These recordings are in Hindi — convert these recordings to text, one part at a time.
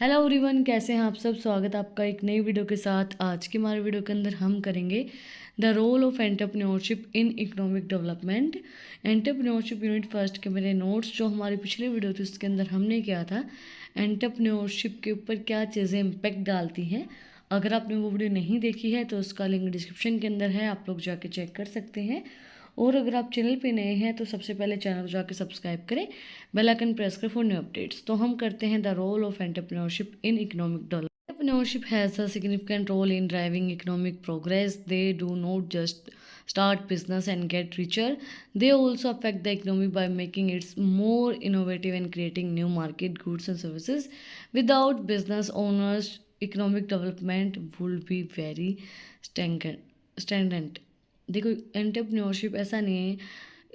हेलो एवरीवन, कैसे हैं आप सब। स्वागत है आपका एक नई वीडियो के साथ। आज के हमारे वीडियो के अंदर हम करेंगे the role of entrepreneurship in economic development. Entrepreneurship unit first के मेरे नोट्स जो हमारी पिछली वीडियो थी उसके अंदर हमने किया था एंटरप्रेन्योरशिप के ऊपर क्या चीज़ें इम्पैक्ट डालती हैं। अगर आपने वो वीडियो नहीं देखी है तो उसका लिंक डिस्क्रिप्शन के अंदर है, आप लोग जाके चेक कर सकते हैं। और अगर आप चैनल पे नए हैं तो सबसे पहले चैनल को जाके सब्सक्राइब करें, बेल आइकन प्रेस करें फॉर न्यू अपडेट्स। तो हम करते हैं the role of entrepreneurship in economic development. Entrepreneurship has a significant role in driving economic progress. They do not just start business and get richer, they also affect the economy by making it more innovative and creating new market goods and services. Without business owners, economic development would be very stagnant. देखो, एंटरप्रेन्योरशिप ऐसा नहीं है,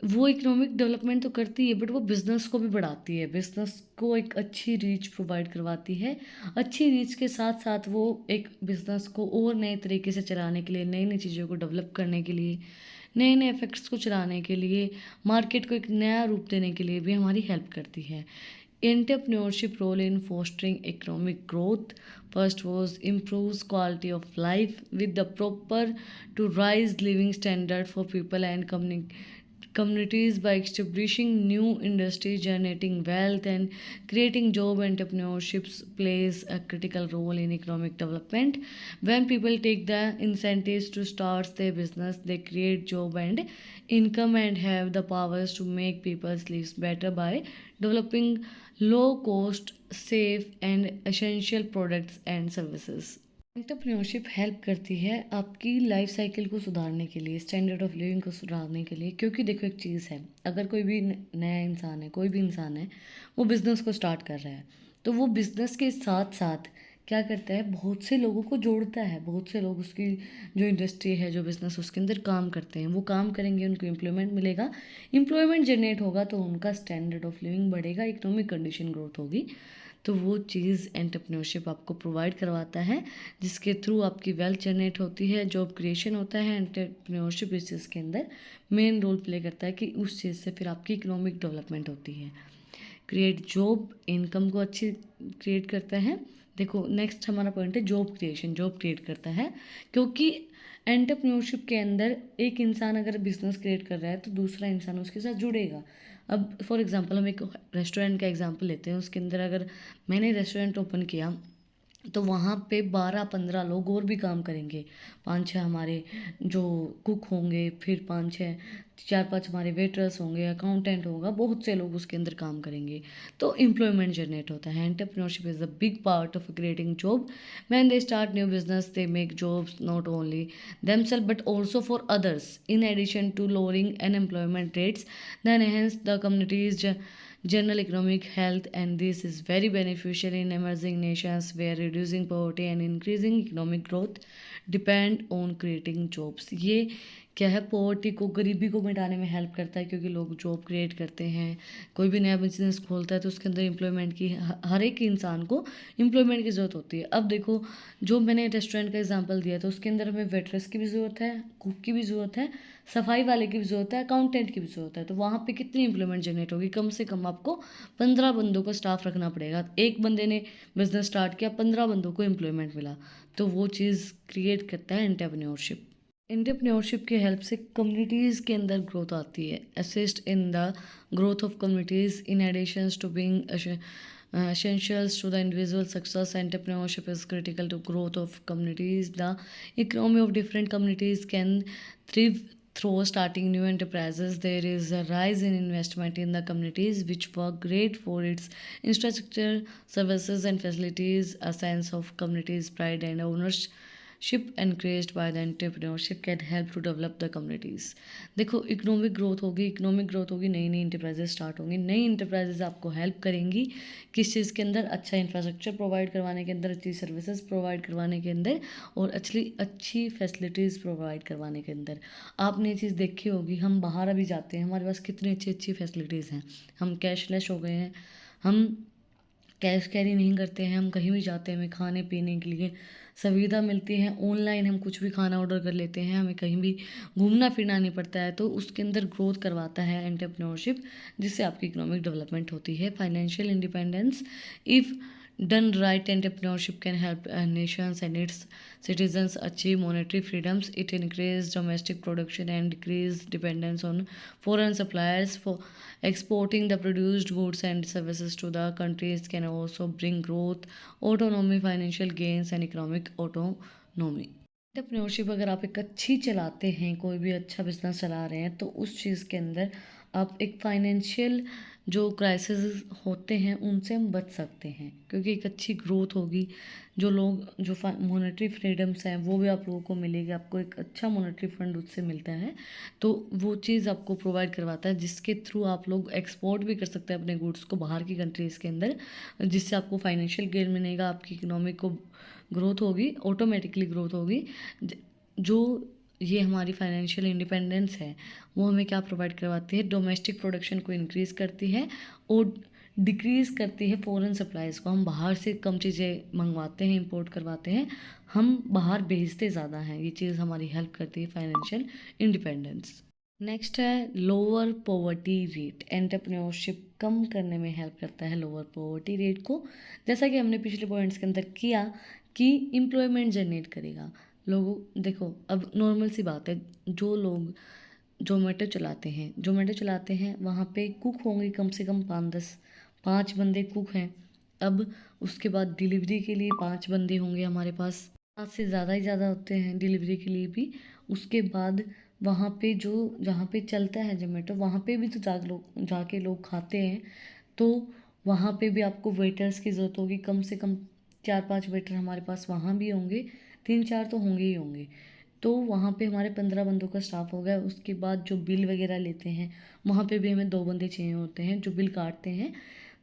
वो इकोनॉमिक डेवलपमेंट तो करती है बट वो बिज़नेस को भी बढ़ाती है, बिज़नेस को एक अच्छी रीच प्रोवाइड करवाती है। अच्छी रीच के साथ साथ वो एक बिज़नेस को और नए तरीके से चलाने के लिए, नई नई चीज़ों को डेवलप करने के लिए, नए नए इफेक्ट्स को चलाने के लिए, मार्केट को एक नया रूप देने के लिए भी हमारी हेल्प करती है। Entrepreneurship role in fostering economic growth. First was improves quality of life with the proper to rise living standard for people and communities by establishing new industries, generating wealth and creating job. Entrepreneurship plays a critical role in economic development. When people take the incentives to start their business, they create job and income and have the powers to make people's lives better by developing low cost, safe and essential products and services. Entrepreneurship help करती है आपकी लाइफ साइकिल को सुधारने के लिए, स्टैंडर्ड ऑफ लिविंग को सुधारने के लिए। क्योंकि देखो, एक चीज़ है, अगर कोई भी नया इंसान है, कोई भी इंसान है, वो बिज़नेस को स्टार्ट कर रहा है, तो वो बिज़नेस के साथ साथ क्या करता है, बहुत से लोगों को जोड़ता है। बहुत से लोग उसकी जो इंडस्ट्री है, जो बिज़नेस उसके अंदर काम करते हैं, वो काम करेंगे, उनको एम्प्लॉयमेंट मिलेगा, एम्प्लॉयमेंट जनरेट होगा तो उनका स्टैंडर्ड ऑफ लिविंग बढ़ेगा, इकोनॉमिक कंडीशन ग्रोथ होगी। तो वो चीज़ एंटरप्रेन्योरशिप आपको प्रोवाइड करवाता है, जिसके थ्रू आपकी वेल्थ जनरेट होती है, जॉब क्रिएशन होता है। एंटरप्रेन्योरशिप इस चीज़ के अंदर मेन रोल प्ले करता है कि उस चीज़ से फिर आपकी इकोनॉमिक डेवलपमेंट होती है। क्रिएट जॉब, इनकम को अच्छी क्रिएट करता है। देखो, नेक्स्ट हमारा पॉइंट है जॉब क्रिएशन। जॉब क्रिएट करता है क्योंकि एंटरप्रेन्योरशिप के अंदर एक इंसान अगर बिजनेस क्रिएट कर रहा है तो दूसरा इंसान उसके साथ जुड़ेगा। अब फॉर एग्जांपल हम एक रेस्टोरेंट का एग्जांपल लेते हैं। उसके अंदर अगर मैंने रेस्टोरेंट ओपन किया तो वहाँ पे 12-15 लोग और भी काम करेंगे। 5-6 हमारे जो कुक होंगे, फिर 5-6 4-5 हमारे वेटर्स होंगे, अकाउंटेंट होगा, बहुत से लोग उसके अंदर काम करेंगे, तो एम्प्लॉयमेंट जनरेट होता है। Entrepreneurship is a big part of creating job. When they start new business they make jobs not only themselves but also for others. In addition to lowering unemployment rates, they enhance the community's general economic health, and this is very beneficial in emerging nations where reducing poverty and increasing economic growth depend on creating jobs. ये क्या है, पॉवर्टी को, गरीबी को मिटाने में हेल्प करता है क्योंकि लोग जॉब क्रिएट करते हैं। कोई भी नया बिजनेस खोलता है तो उसके अंदर एम्प्लॉयमेंट की, हर एक इंसान को एम्प्लॉयमेंट की ज़रूरत होती है। अब देखो, जो मैंने रेस्टोरेंट का एग्जांपल दिया तो उसके अंदर हमें वेटर्स की भी ज़रूरत है, कुक की भी ज़रूरत है, सफाई वाले की भी ज़रूरत है, अकाउंटेंट की भी ज़रूरत है। तो वहाँ पे कितनी एम्प्लॉयमेंट जनरेट होगी, कम से कम आपको 15 बंदों का स्टाफ रखना पड़ेगा। एक बंदे ने बिजनेस स्टार्ट किया, 15 बंदों को एम्प्लॉयमेंट मिला, तो वो चीज़ क्रिएट करता है एंटरप्रेन्योरशिप। एंटरप्रेन्योरशिप की हेल्प से कम्युनिटीज़ के अंदर ग्रोथ आती है। Assist in the growth of communities in addition to being essentials to the individual success. Entrepreneurship is critical to growth of communities. The economy of different communities can thrive through starting new enterprises. There is a rise in investment in the communities which work great for its infrastructure, services and facilities. A sense of communities pride and ownership encouraged by the entrepreneurship can help to develop the communities. देखो, इकोनॉमिक ग्रोथ होगी, इकोनॉमिक ग्रोथ होगी, नई नई इंटरप्राइजेज स्टार्ट होंगी। नई इंटरप्राइजेज आपको हेल्प करेंगी किस चीज़ के अंदर, अच्छा इंफ्रास्ट्रक्चर प्रोवाइड करवाने के अंदर, अच्छी सर्विसेज प्रोवाइड करवाने के अंदर और अच्छी फैसिलिटीज़ प्रोवाइड करवाने के अंदर। आपने ये चीज़ देखी होगी, हम बाहर अभी जाते हैं, हमारे पास कितनी अच्छी अच्छी फैसिलिटीज़ हैं। हम कैशलेस हो गए हैं, हम कैश कैरी नहीं करते हैं, हम कहीं भी जाते हैं हमें खाने पीने के लिए सुविधा मिलती है। ऑनलाइन हम कुछ भी खाना ऑर्डर कर लेते हैं, हमें कहीं भी घूमना फिरना नहीं पड़ता है। तो उसके अंदर ग्रोथ करवाता है एंटरप्रेन्योरशिप, जिससे आपकी इकोनॉमिक डेवलपमेंट होती है। Financial independence, if Done right, entrepreneurship can help nations and its citizens achieve monetary freedoms. It increases domestic production and decrease dependence on foreign suppliers. For exporting the produced goods and services to the countries can also bring growth, autonomy, financial gains, and economic autonomy. Entrepreneurship अगर आप एक अच्छी चलाते हैं, कोई भी अच्छा बिजनेस चला रहे हैं, तो उस चीज़ के अंदर आप एक फाइनेंशियल जो क्राइसिस होते हैं उनसे हम बच सकते हैं, क्योंकि एक अच्छी ग्रोथ होगी। जो लोग जो मॉनेटरी फ्रीडम्स हैं वो भी आप लोगों को मिलेगी, आपको एक अच्छा मॉनेटरी फंड उससे मिलता है, तो वो चीज़ आपको प्रोवाइड करवाता है, जिसके थ्रू आप लोग एक्सपोर्ट भी कर सकते हैं अपने गुड्स को बाहर की कंट्रीज़ के अंदर, जिससे आपको फाइनेंशियल गेन मिलेगा, आपकी इकोनॉमिक को ग्रोथ होगी, ऑटोमेटिकली ग्रोथ होगी। जो ये हमारी फाइनेंशियल इंडिपेंडेंस है वो हमें क्या प्रोवाइड करवाती है, डोमेस्टिक प्रोडक्शन को इंक्रीज़ करती है और डिक्रीज़ करती है फॉरेन सप्लाईज़ को। हम बाहर से कम चीज़ें मंगवाते हैं, इंपोर्ट करवाते हैं, हम बाहर भेजते ज़्यादा हैं। ये चीज़ हमारी हेल्प करती है फाइनेंशियल इंडिपेंडेंस। नेक्स्ट है लोअर पॉवर्टी रेट। एंटरप्रेन्योरशिप कम करने में हेल्प करता है लोअर पॉवर्टी रेट को, जैसा कि हमने पिछले पॉइंट्स के अंदर किया कि एम्प्लॉयमेंट जनरेट करेगा। लोगों देखो, अब नॉर्मल सी बात है, जो लोग जोमेटो चलाते हैं वहाँ पे कुक होंगे कम से कम 5 बंदे कुक हैं। अब उसके बाद डिलीवरी के लिए 5 बंदे होंगे हमारे पास, 5 से ज़्यादा ही ज़्यादा होते हैं डिलीवरी के लिए भी। उसके बाद वहाँ पे जहाँ पे चलता है जोमेटो, वहाँ पे भी तो जाके लोग खाते हैं, तो वहाँ पे भी आपको वेटर्स की ज़रूरत होगी। कम से कम 4-5 वेटर हमारे पास वहाँ भी होंगे, 3-4 तो होंगे ही होंगे। तो वहाँ पे हमारे 15 बंदों का स्टाफ हो गया। उसके बाद जो बिल वगैरह लेते हैं वहाँ पे भी हमें 2 बंदे चाहिए होते हैं जो बिल काटते हैं,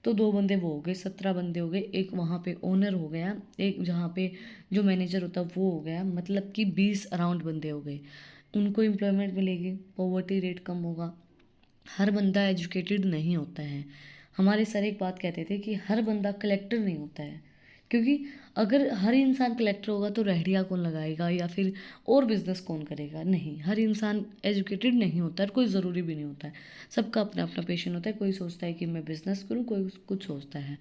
तो 2 बंदे वो हो गए, 17 बंदे हो गए। एक वहाँ पे ओनर हो गया, एक जहाँ पे जो मैनेजर होता है वो हो गया, मतलब कि 20 अराउंड बंदे हो गए। उनको एम्प्लॉयमेंट मिलेगी, पॉवर्टी रेट कम होगा। हर बंदा एजुकेटेड नहीं होता है। हमारे सर एक बात कहते थे कि हर बंदा कलेक्टर नहीं होता है, क्योंकि अगर हर इंसान कलेक्टर होगा तो रेहड़ियाँ कौन लगाएगा या फिर और बिजनेस कौन करेगा। नहीं, हर इंसान एजुकेटेड नहीं होता है, कोई ज़रूरी भी नहीं होता है। सबका अपना अपना पैशन होता है, कोई सोचता है कि मैं बिज़नेस करूँ, कोई कुछ सोचता है।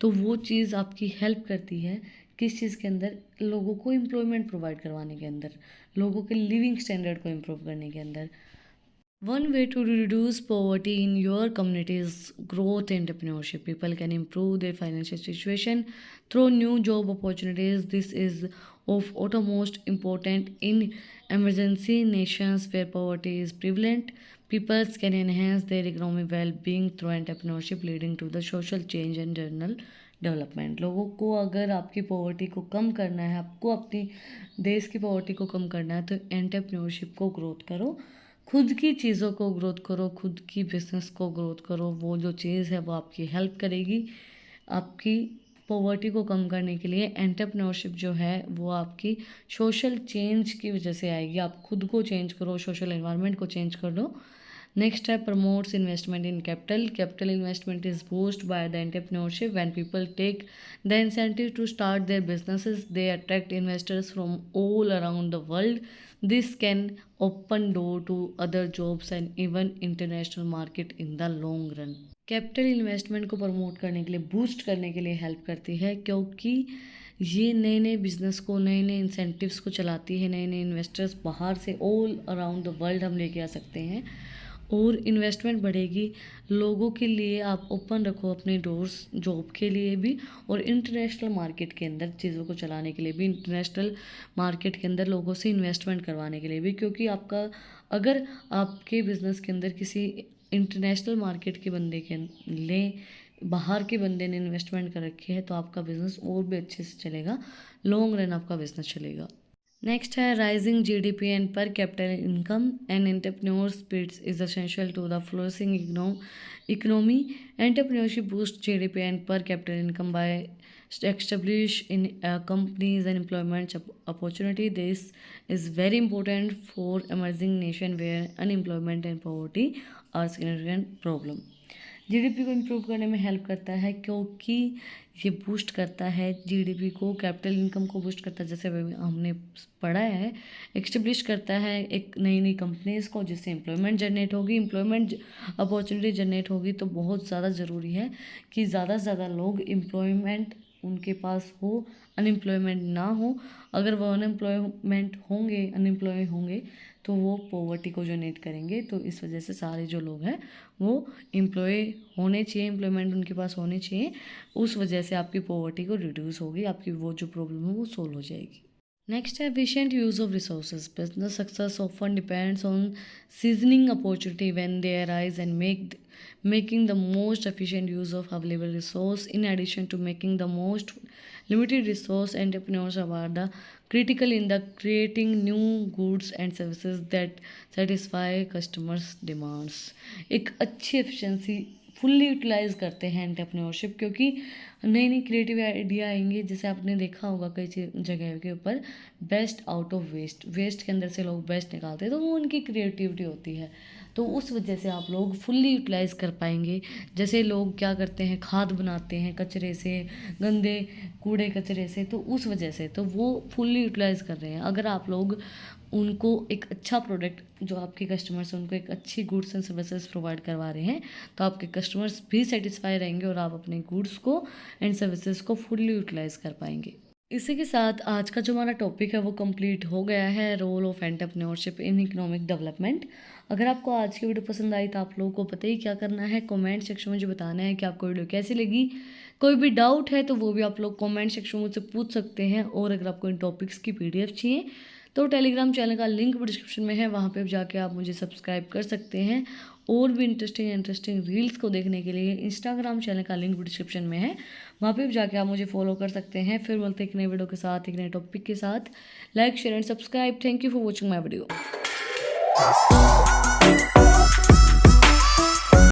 तो वो चीज़ आपकी हेल्प करती है किस चीज़ के अंदर, लोगों को एम्प्लॉयमेंट प्रोवाइड करवाने के अंदर, लोगों के लिविंग स्टैंडर्ड को इम्प्रूव करने के अंदर। One way to reduce poverty in your community is growth entrepreneurship. People can improve their financial situation through new job opportunities. This is of utmost importance in emergency nations where poverty is prevalent. People can enhance their economic well-being through entrepreneurship, leading to the social change and general development. लोगों को अगर आपकी पॉवर्टी को कम करना है, आपको अपनी देश की पॉवर्टी को कम करना है, तो एंटरप्रेन्योरशिप को ग्रोथ करो, खुद की चीज़ों को ग्रोथ करो, खुद की बिजनेस को ग्रोथ करो। वो जो चीज़ है वो आपकी हेल्प करेगी आपकी पॉवर्टी को कम करने के लिए। एंटरप्रेन्योरशिप जो है वो आपकी सोशल चेंज की वजह से आएगी। आप खुद को चेंज करो, सोशल एनवायरनमेंट को चेंज कर दो। Next है promotes investment in capital. Capital investment is boosted by the entrepreneurship. When people take the incentive to start their businesses, they attract investors from all around the world. This can open door to other jobs and even international market in the long run. Capital investment को प्रमोट करने के लिए, बूस्ट करने के लिए हेल्प करती है, क्योंकि ये नए नए बिजनेस को, नए नए इंसेंटिव्स को चलाती है। नए नए इन्वेस्टर्स बाहर से ऑल अराउंड द वर्ल्ड हम लेके आ सकते हैं और इन्वेस्टमेंट बढ़ेगी। लोगों के लिए आप ओपन रखो अपने डोर्स, जॉब के लिए भी और इंटरनेशनल मार्केट के अंदर चीज़ों को चलाने के लिए भी, इंटरनेशनल मार्केट के अंदर लोगों से इन्वेस्टमेंट करवाने के लिए भी। क्योंकि आपका अगर आपके बिज़नेस के अंदर किसी इंटरनेशनल मार्केट के बंदे के बाहर के बंदे ने इन्वेस्टमेंट कर रखी है, तो आपका बिज़नेस और भी अच्छे से चलेगा, लॉन्ग रन आपका बिज़नेस चलेगा। नेक्स्ट है rising GDP and per capita income and entrepreneur spirit is essential to the flourishing economy. Entrepreneurship boost GDP and per capita income by establish in companies and employment opportunity. This is very important for emerging nation where unemployment and poverty are significant problem. GDP को इम्प्रूव करने में हेल्प करता है, क्योंकि ये बूस्ट करता है जीडीपी को, कैपिटल इनकम को बूस्ट करता है, जैसे हमने पढ़ा है। एक्स्टेब्लिश करता है एक नई नई कंपनीज़ को, जिससे एम्प्लॉयमेंट जनरेट होगी। एम्प्लॉयमेंट अपॉर्चुनिटी जनरेट होगी तो बहुत ज़्यादा ज़रूरी है कि ज़्यादा से ज़्यादा लोग एम्प्लॉयमेंट उनके पास हो, अनएम्प्लॉयमेंट ना हो। अगर वो अनएम्प्लॉय होंगे तो वो पॉवर्टी को जनरेट करेंगे। तो इस वजह से सारे जो लोग हैं वो एम्प्लॉय होने चाहिए, एम्प्लॉयमेंट उनके पास होने चाहिए। उस वजह से आपकी पॉवर्टी को रिड्यूस होगी, आपकी वो जो प्रॉब्लम है वो सोल्व हो जाएगी। Next, efficient use of resources. Business success often depends on seizing opportunity when they arise and making the most efficient use of available resource. In addition to making the most limited resource, entrepreneurs are the critical in the creating new goods and services that satisfy customers' demands. एक अच्छी efficiency फुल्ली यूटिलाइज करते हैं एंटरप्रेन्योरशिप, क्योंकि नई नई क्रिएटिव आइडिया आएंगे। जैसे आपने देखा होगा कई जगह के ऊपर बेस्ट आउट ऑफ वेस्ट के अंदर से लोग बेस्ट निकालते हैं, तो वो उनकी क्रिएटिविटी होती है। तो उस वजह से आप लोग फुल्ली यूटिलाइज कर पाएंगे। जैसे लोग क्या करते हैं, खाद बनाते हैं कचरे से, गंदे कूड़े कचरे से, तो उस वजह से तो वो फुल्ली यूटिलाइज कर रहे हैं। अगर आप लोग उनको एक अच्छा प्रोडक्ट, जो आपके कस्टमर्स हैं उनको एक अच्छी गुड्स एंड सर्विसेज प्रोवाइड करवा रहे हैं, तो आपके कस्टमर्स भी सेटिस्फाई रहेंगे और आप अपने गुड्स को एंड सर्विसेज को फुल्ली यूटिलाइज कर पाएंगे। इसी के साथ आज का जो हमारा टॉपिक है वो कंप्लीट हो गया है, role of entrepreneurship in economic development. अगर आपको आज की वीडियो पसंद आई तो आप लोगों को पता ही क्या करना है, कमेंट सेक्शन में जो बताना है कि आपको वीडियो कैसी लगी। कोई भी डाउट है तो वो भी आप लोग कमेंट सेक्शन में मुझसे पूछ सकते हैं। और अगर आपको इन टॉपिक्स की PDF चाहिए तो टेलीग्राम चैनल का लिंक भी डिस्क्रिप्शन में है, वहाँ पे जाके आप मुझे सब्सक्राइब कर सकते हैं। और भी इंटरेस्टिंग रील्स को देखने के लिए इंस्टाग्राम चैनल का लिंक भी डिस्क्रिप्शन में है, वहाँ पे जाके आप मुझे फॉलो कर सकते हैं। फिर बोलते हैं एक नए वीडियो के साथ, एक नए टॉपिक के साथ। Like, share and subscribe. Thank you for watching my video.